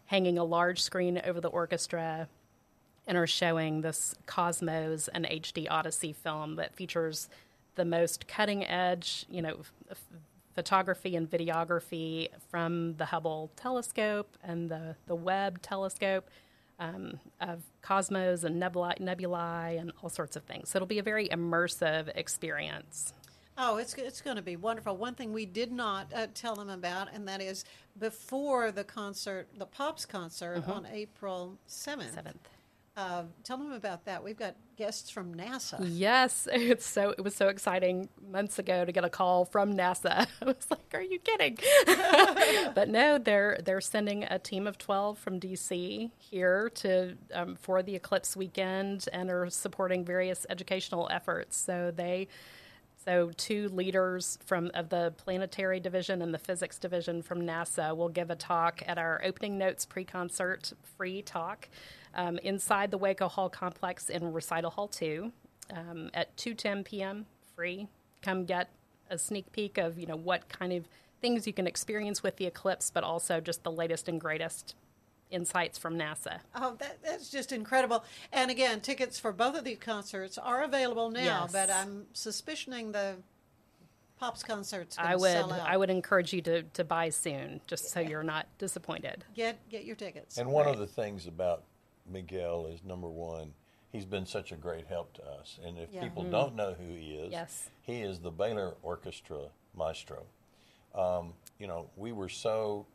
hanging a large screen over the orchestra and are showing this Cosmos and HD Odyssey film that features the most cutting-edge, photography and videography from the Hubble telescope and the Webb telescope of cosmos and nebulae and all sorts of things. So it'll be a very immersive experience. Oh, it's going to be wonderful. One thing we did not tell them about, and that is before the concert, the Pops concert on April 7th. Tell them about that. We've got guests from NASA. Yes, it was so exciting months ago to get a call from NASA. I was like, "Are you kidding?" But no, they're sending a team of 12 from DC here to for the eclipse weekend and are supporting various educational efforts. So two leaders of the planetary division and the physics division from NASA will give a talk at our opening notes pre-concert free talk inside the Waco Hall complex in Recital Hall 2 at 2:10 p.m. free. Come get a sneak peek of what kind of things you can experience with the eclipse, but also just the latest and greatest insights from NASA. Oh, that's just incredible. And again, tickets for both of these concerts are available now, but I'm suspicioning the Pops concert's going to sell out. I would encourage you to buy soon, just so you're not disappointed. Get your tickets. And one of the things about Miguel is, number one, he's been such a great help to us. And if people don't know who he is, he is the Baylor Orchestra maestro. We were so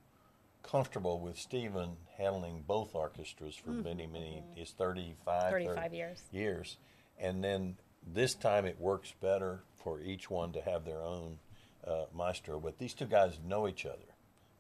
comfortable with Stephen handling both orchestras for many, it's 35 years. And then this time it works better for each one to have their own maestro. But these two guys know each other,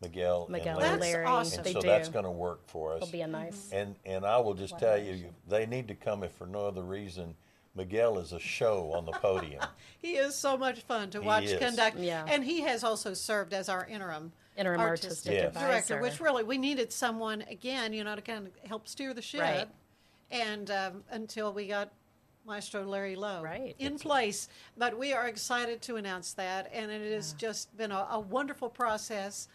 Miguel and Larry. That's awesome. And so that's going to work for us. It'll be a nice. And I will just tell you, they need to come if for no other reason. Miguel is a show on the podium. He is so much fun to watch conduct. Yeah. And he has also served as our interim artistic director, which really we needed someone, again, to kind of help steer the ship. Right. And until we got Maestro Larry Lowe in place. But we are excited to announce that. And it has just been a wonderful process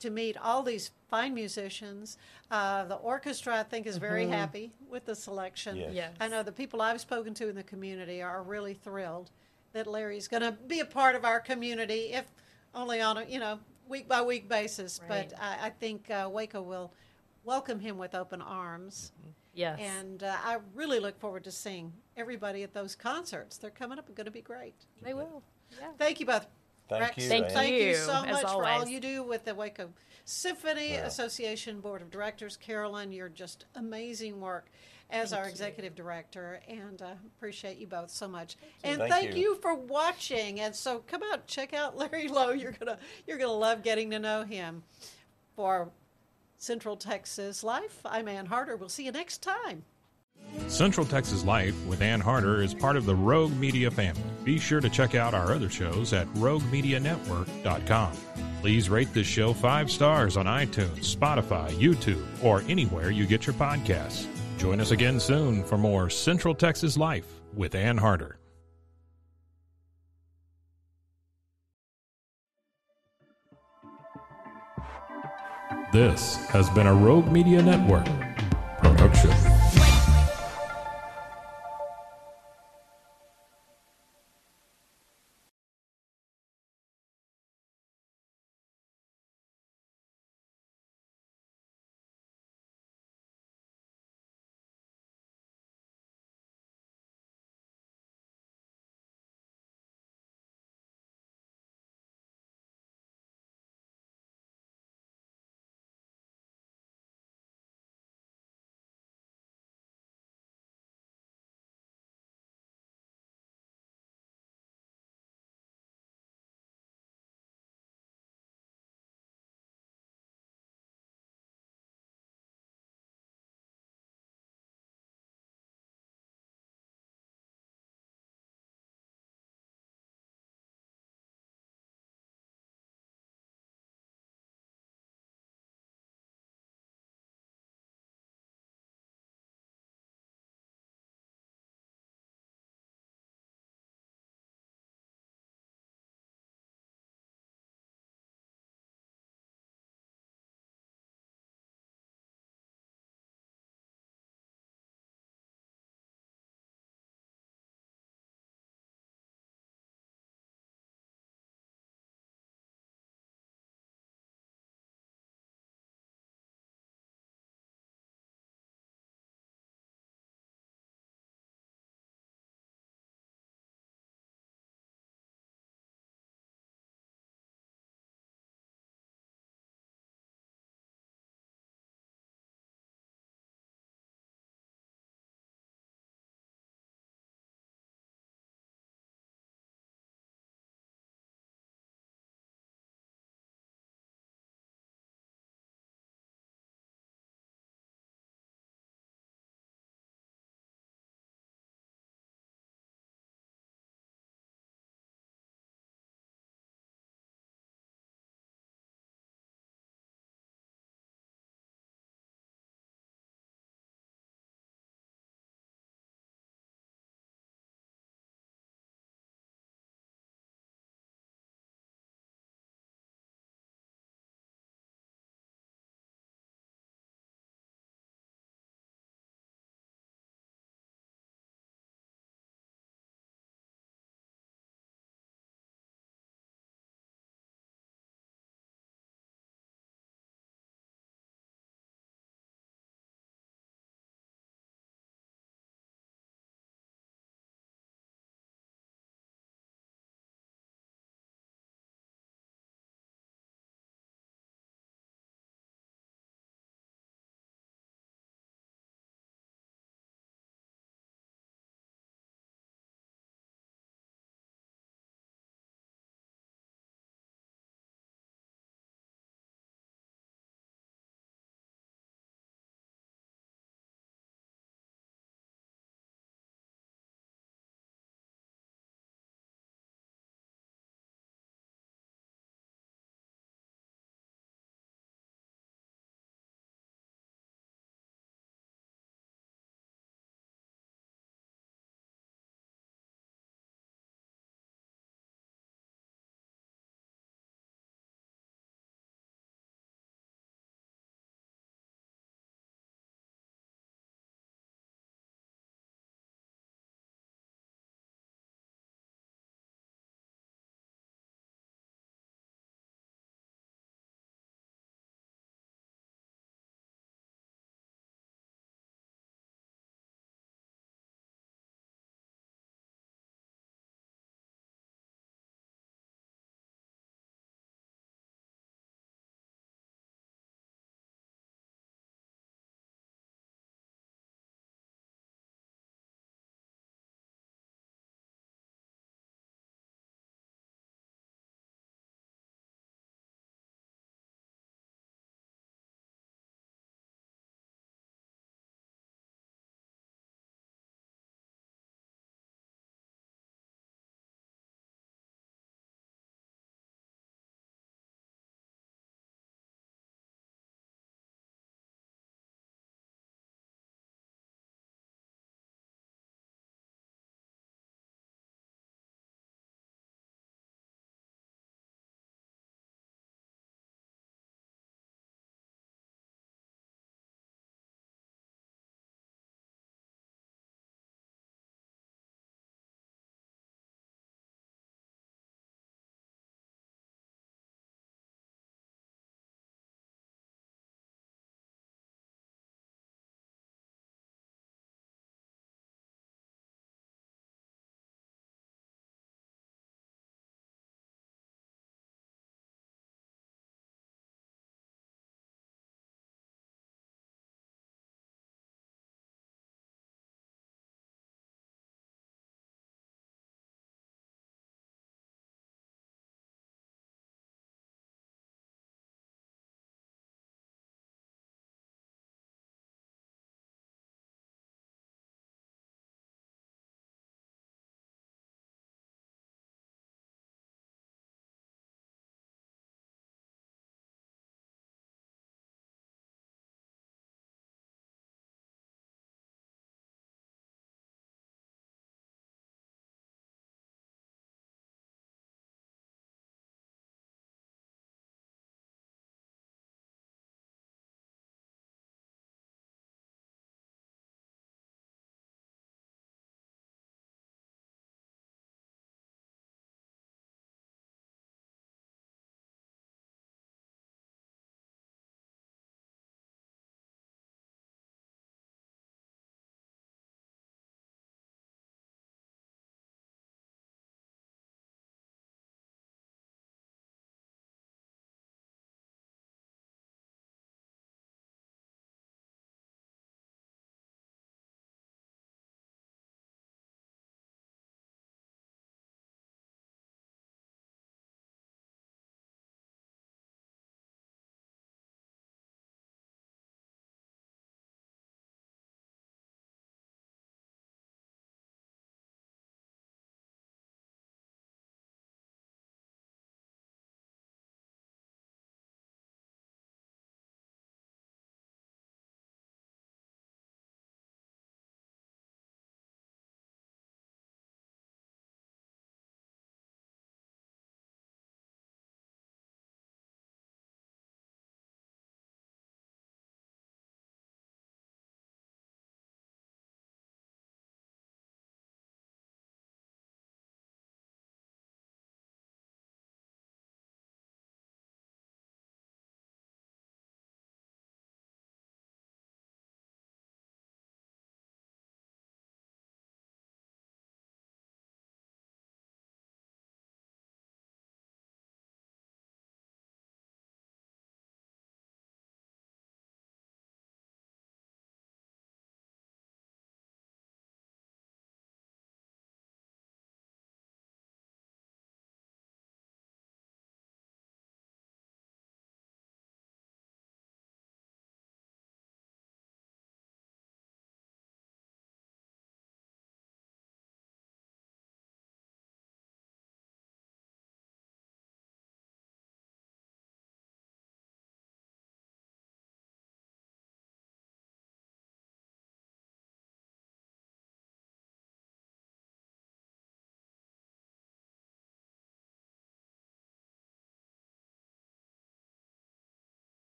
to meet all these fine musicians. The orchestra, I think, is very happy with the selection. Yes. I know the people I've spoken to in the community are really thrilled that Larry's going to be a part of our community, if only on a week-by-week basis. Right. But I think Waco will welcome him with open arms. Yes. And I really look forward to seeing everybody at those concerts. They're coming up and going to be great. They will. Yeah. Thank you both. Thank you. Thank you so as much always. for all you do with the Waco Symphony Association Board of Directors. Carolyn, you're just amazing work as our executive director, and appreciate you both so much. And thank you for watching. And so come out, check out Larry Lowe. You're gonna love getting to know him. For Central Texas Life, I'm Ann Harder. We'll see you next time. Central Texas Life with Ann Harder is part of the Rogue Media family. Be sure to check out our other shows at roguemedianetwork.com. Please rate this show 5 stars on iTunes, Spotify, YouTube, or anywhere you get your podcasts. Join us again soon for more Central Texas Life with Ann Harder. This has been a Rogue Media Network production.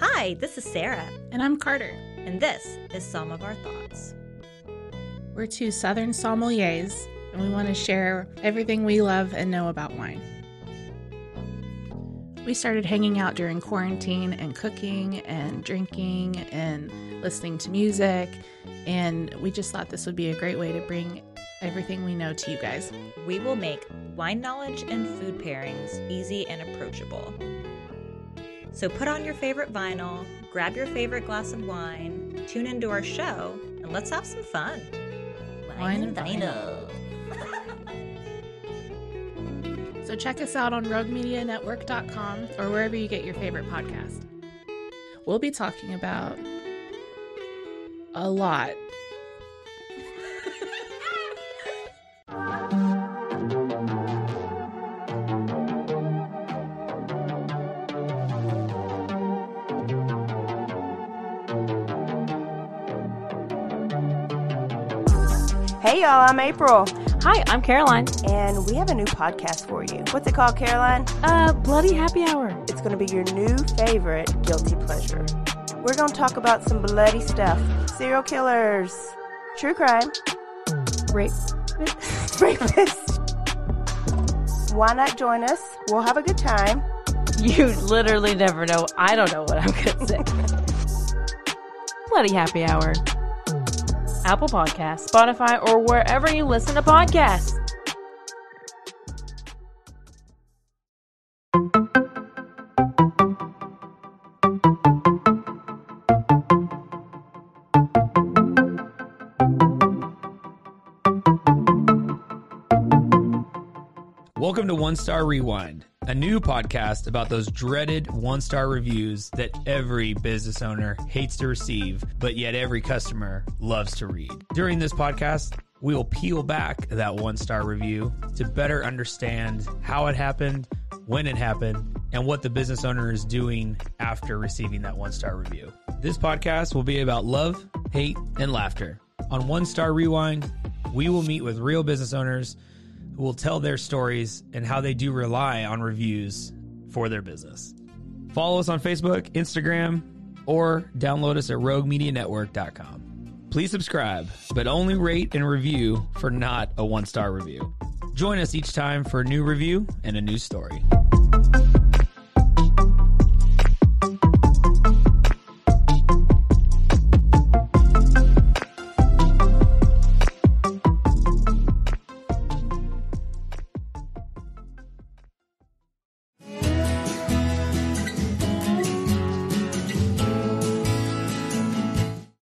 Hi, this is Sarah. And I'm Carter. And this is Some of Our Thoughts. We're two Southern sommeliers, and we want to share everything we love and know about wine. We started hanging out during quarantine and cooking and drinking and listening to music, and we just thought this would be a great way to bring everything we know to you guys. We will make wine knowledge and food pairings easy and approachable. So put on your favorite vinyl, grab your favorite glass of wine, tune into our show, and let's have some fun. Wine and vinyl. So check us out on roguemedianetwork.com or wherever you get your favorite podcast. We'll be talking about a lot. Hey y'all, I'm April. Hi, I'm Caroline. And we have a new podcast for you. What's it called, Caroline? Bloody Happy Hour. It's going to be your new favorite guilty pleasure. We're going to talk about some bloody stuff. Serial killers. True crime. Rapists. Why not join us? We'll have a good time. You literally never know. I don't know what I'm going to say. Bloody Happy Hour. Apple Podcasts, Spotify, or wherever you listen to podcasts. Welcome to One Star Rewind, a new podcast about those dreaded one-star reviews that every business owner hates to receive, but yet every customer loves to read. During this podcast, we will peel back that one-star review to better understand how it happened, when it happened, and what the business owner is doing after receiving that one-star review. This podcast will be about love, hate, and laughter. On One Star Rewind, we will meet with real business owners who will tell their stories and how they do rely on reviews for their business. Follow us on Facebook, Instagram, or download us at roguemedianetwork.com. Please subscribe, but only rate and review for not a one-star review. Join us each time for a new review and a new story.